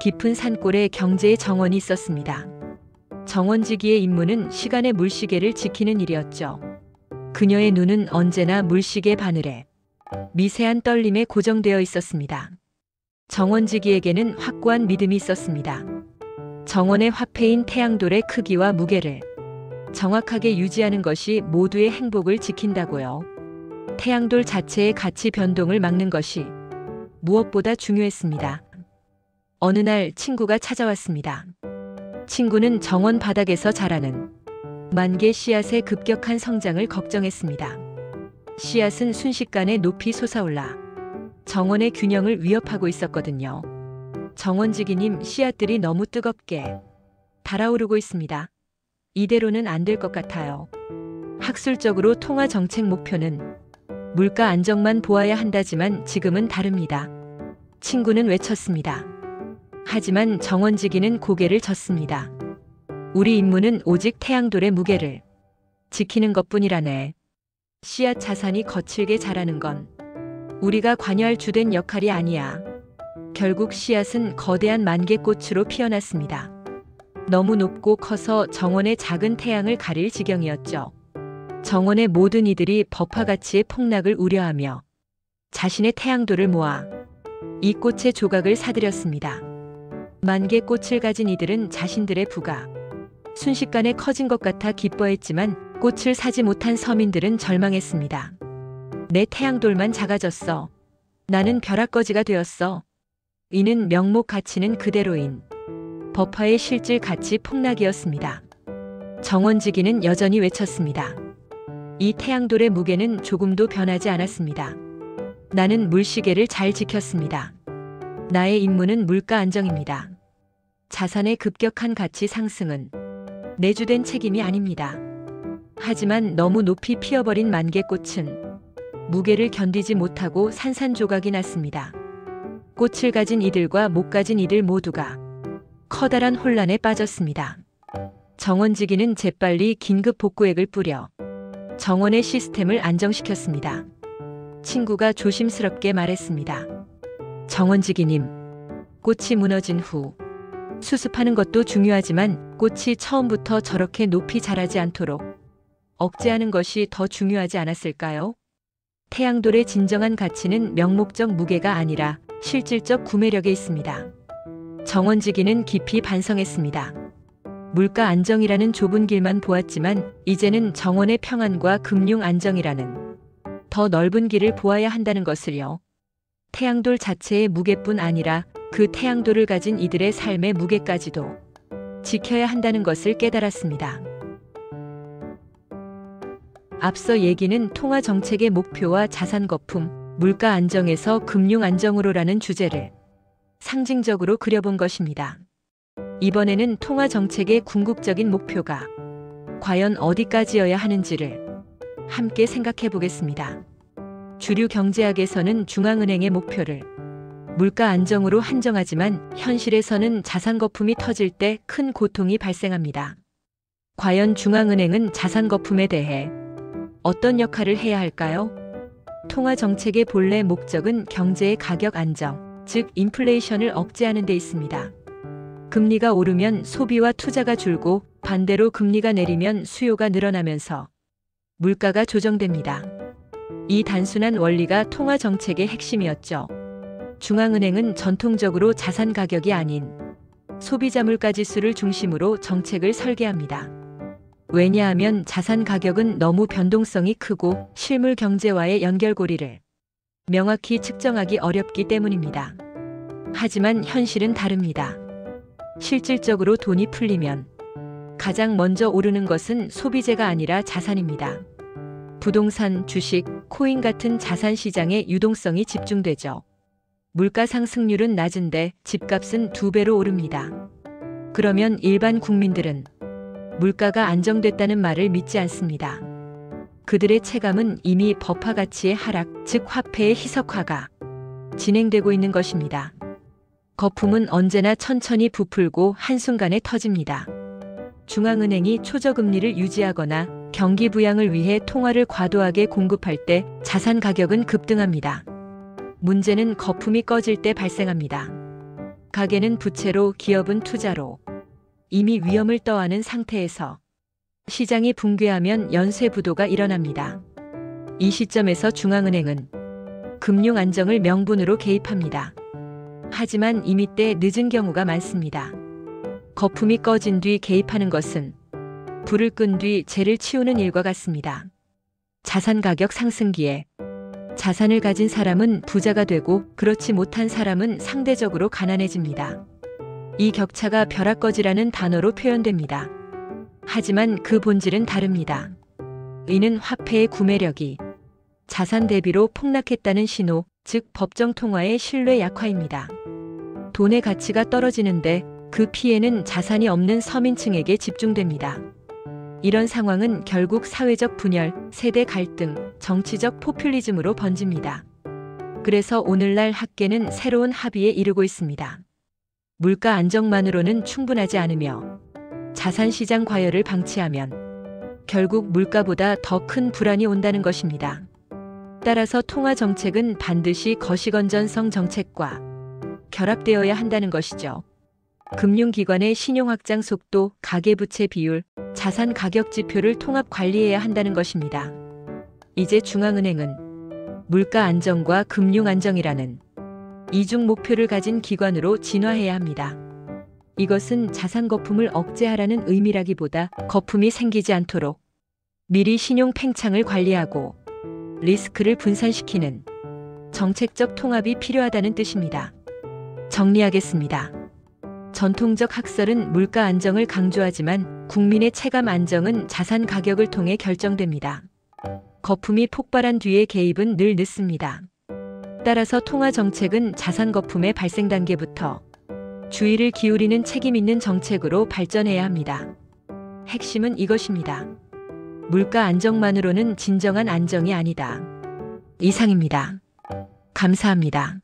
깊은 산골에 경제의 정원이 있었습니다. 정원지기의 임무는 시간의 물시계를 지키는 일이었죠. 그녀의 눈은 언제나 물시계 바늘에 미세한 떨림에 고정되어 있었습니다. 정원지기에게는 확고한 믿음이 있었습니다. 정원의 화폐인 태양돌의 크기와 무게를 정확하게 유지하는 것이 모두의 행복을 지킨다고요. 태양돌 자체의 가치 변동을 막는 것이 무엇보다 중요했습니다. 어느 날 친구가 찾아왔습니다. 친구는 정원 바닥에서 자라는 만개 씨앗의 급격한 성장을 걱정했습니다. 씨앗은 순식간에 높이 솟아올라 정원의 균형을 위협하고 있었거든요. 정원지기님, 씨앗들이 너무 뜨겁게 달아오르고 있습니다. 이대로는 안 될 것 같아요. 학술적으로 통화 정책 목표는 물가 안정만 보아야 한다지만 지금은 다릅니다. 친구는 외쳤습니다. 하지만 정원지기는 고개를 젓습니다. 우리 임무는 오직 태양돌의 무게를 지키는 것뿐이라네. 씨앗 자산이 거칠게 자라는 건 우리가 관여할 주된 역할이 아니야. 결국 씨앗은 거대한 만개꽃으로 피어났습니다. 너무 높고 커서 정원의 작은 태양을 가릴 지경이었죠. 정원의 모든 이들이 법화 가치의 폭락을 우려하며 자신의 태양돌을 모아 이 꽃의 조각을 사들였습니다. 만개 꽃을 가진 이들은 자신들의 부가 순식간에 커진 것 같아 기뻐했지만 꽃을 사지 못한 서민들은 절망했습니다. 내 태양돌만 작아졌어. 나는 벼락거지가 되었어. 이는 명목 가치는 그대로인 법화의 실질 가치 폭락이었습니다. 정원지기는 여전히 외쳤습니다. 이 태양돌의 무게는 조금도 변하지 않았습니다. 나는 물시계를 잘 지켰습니다. 나의 임무는 물가 안정입니다. 자산의 급격한 가치 상승은 내주된 책임이 아닙니다. 하지만 너무 높이 피어버린 만개꽃은 무게를 견디지 못하고 산산조각이 났습니다. 꽃을 가진 이들과 못 가진 이들 모두가 커다란 혼란에 빠졌습니다. 정원지기는 재빨리 긴급 복구액을 뿌려 정원의 시스템을 안정시켰습니다. 친구가 조심스럽게 말했습니다. 정원지기님, 꽃이 무너진 후 수습하는 것도 중요하지만 꽃이 처음부터 저렇게 높이 자라지 않도록 억제하는 것이 더 중요하지 않았을까요? 태양돌의 진정한 가치는 명목적 무게가 아니라 실질적 구매력에 있습니다. 정원지기는 깊이 반성했습니다. 물가 안정이라는 좁은 길만 보았지만 이제는 정원의 평안과 금융 안정이라는 더 넓은 길을 보아야 한다는 것을요. 태양돌 자체의 무게뿐 아니라 그 태양돌을 가진 이들의 삶의 무게까지도 지켜야 한다는 것을 깨달았습니다. 앞서 얘기는 통화 정책의 목표와 자산 거품, 물가 안정에서 금융 안정으로라는 주제를 상징적으로 그려본 것입니다. 이번에는 통화 정책의 궁극적인 목표가 과연 어디까지여야 하는지를 함께 생각해 보겠습니다. 주류 경제학에서는 중앙은행의 목표를 물가 안정으로 한정하지만 현실에서는 자산 거품이 터질 때 큰 고통이 발생합니다. 과연 중앙은행은 자산 거품에 대해 어떤 역할을 해야 할까요? 통화 정책의 본래 목적은 경제의 가격 안정, 즉 인플레이션을 억제하는 데 있습니다. 금리가 오르면 소비와 투자가 줄고 반대로 금리가 내리면 수요가 늘어나면서 물가가 조정됩니다. 이 단순한 원리가 통화 정책의 핵심이었죠. 중앙은행은 전통적으로 자산 가격이 아닌 소비자 물가 지수를 중심으로 정책을 설계합니다. 왜냐하면 자산 가격은 너무 변동성이 크고 실물 경제와의 연결고리를 명확히 측정하기 어렵기 때문입니다. 하지만 현실은 다릅니다. 실질적으로 돈이 풀리면 가장 먼저 오르는 것은 소비재가 아니라 자산입니다. 부동산, 주식, 코인 같은 자산 시장의 유동성이 집중되죠. 물가 상승률은 낮은데 집값은 2배로 오릅니다. 그러면 일반 국민들은 물가가 안정됐다는 말을 믿지 않습니다. 그들의 체감은 이미 법화 가치의 하락, 즉 화폐의 희석화가 진행되고 있는 것입니다. 거품은 언제나 천천히 부풀고 한순간에 터집니다. 중앙은행이 초저금리를 유지하거나 경기 부양을 위해 통화를 과도하게 공급할 때 자산 가격은 급등합니다. 문제는 거품이 꺼질 때 발생합니다. 가게는 부채로, 기업은 투자로 이미 위험을 떠안은 상태에서 시장이 붕괴하면 연쇄부도가 일어납니다. 이 시점에서 중앙은행은 금융 안정을 명분으로 개입합니다. 하지만 이미 때 늦은 경우가 많습니다. 거품이 꺼진 뒤 개입하는 것은 불을 끈 뒤 재를 치우는 일과 같습니다. 자산 가격 상승기에 자산을 가진 사람은 부자가 되고 그렇지 못한 사람은 상대적으로 가난해집니다. 이 격차가 벼락거지라는 단어로 표현됩니다. 하지만 그 본질은 다릅니다. 이는 화폐의 구매력이 자산 대비로 폭락했다는 신호, 즉 법정 통화의 신뢰 약화입니다. 돈의 가치가 떨어지는데 그 피해는 자산이 없는 서민층에게 집중됩니다. 이런 상황은 결국 사회적 분열, 세대 갈등, 정치적 포퓰리즘으로 번집니다. 그래서 오늘날 학계는 새로운 합의에 이르고 있습니다. 물가 안정만으로는 충분하지 않으며 자산시장 과열을 방치하면 결국 물가보다 더 큰 불안이 온다는 것입니다. 따라서 통화정책은 반드시 거시건전성 정책과 결합되어야 한다는 것이죠. 금융기관의 신용확장 속도, 가계부채 비율, 자산 가격 지표를 통합 관리해야 한다는 것입니다. 이제 중앙은행은 물가 안정과 금융 안정이라는 이중 목표를 가진 기관으로 진화해야 합니다. 이것은 자산 거품을 억제하라는 의미라기보다 거품이 생기지 않도록 미리 신용 팽창을 관리하고 리스크를 분산시키는 정책적 통합이 필요하다는 뜻입니다. 정리하겠습니다. 전통적 학설은 물가 안정을 강조하지만 국민의 체감 안정은 자산 가격을 통해 결정됩니다. 거품이 폭발한 뒤의 개입은 늘 늦습니다. 따라서 통화 정책은 자산 거품의 발생 단계부터 주의를 기울이는 책임 있는 정책으로 발전해야 합니다. 핵심은 이것입니다. 물가 안정만으로는 진정한 안정이 아니다. 이상입니다. 감사합니다.